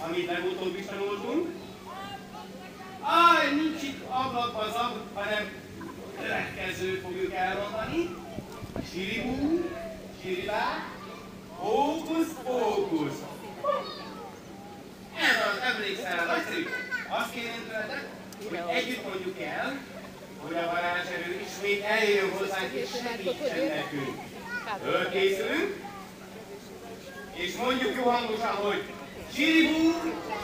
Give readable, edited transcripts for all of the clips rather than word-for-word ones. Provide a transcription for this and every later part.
amit legutóbb is tanultunk. Nincs itt ablakbazag, hanem következőt fogjuk elmondani. Siribú, siribá, hókusz-pókusz. Ez az, emlékszel, nagyszerű. Azt kérem tőletek, hogy együtt mondjuk el, hogy a varázserő ismét eljön hozzánk és segítsen nekünk. Fölkészülünk, és mondjuk jó hangosan, hogy siribú,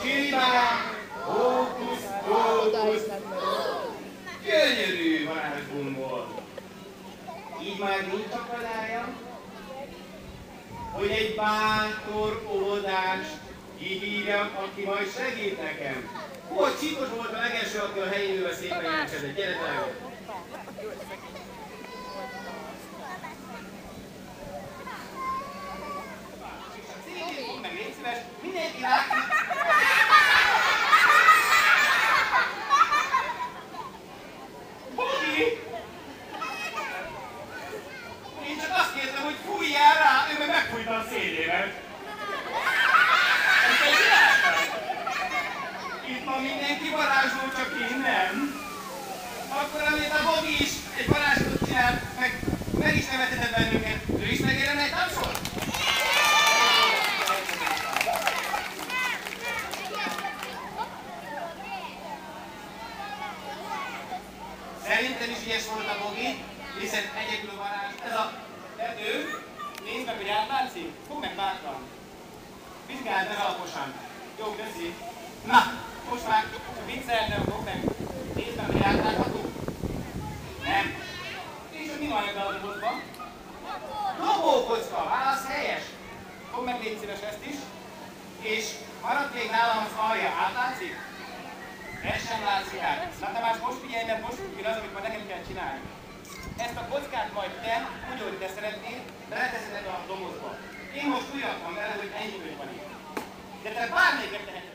siribá, hókusz-pókusz. Gyönyörű varázsgumb volt. Így már nincs akadálya, hogy egy bátor óvodást kihívjak, aki majd segít nekem. A Csíkos volt a legelső, aki a helyén ülve szépen jelentkezett. Gyere, drága! Szépen fog meg, légy szíves! Mindenki látni! Bogi! Én csak azt kértem, hogy fújjál rá, ő meg megfújta a szélével. Ezt te csináltál? Itt ma mindenki varázsló, csak én nem. Akkor amit a Bogi is egy varázslatot csinált, meg is nevetetett bennünket, ő is megérne egy tapsot? Szerintem is ilyes volt a Bogi, hiszen egyedül a varázs. Ez a tető, nézd meg, hogy átlátszik, fogd meg bátran. Vizsgáld meg alaposan. Jó, köszi. Na, most már csak vicceltem, fogd meg. Nézd meg, hogy átlátható. Nem. És mi van ebben a dobozban? Dobókocka, válasz helyes. Fogd meg, légy szíves ezt is. És maradt még nálam az alja, átlátszik? Ez sem látszik át. Na Tamás, most figyelj, mert most jön az, amit majd nekem kell csinálni. Ezt a kockát majd te, úgy, hogy te szeretnéd, beleteszed a dobozba. Én most úgy raktam vele, hogy ennyi van itt. De te bármelyiket teheted.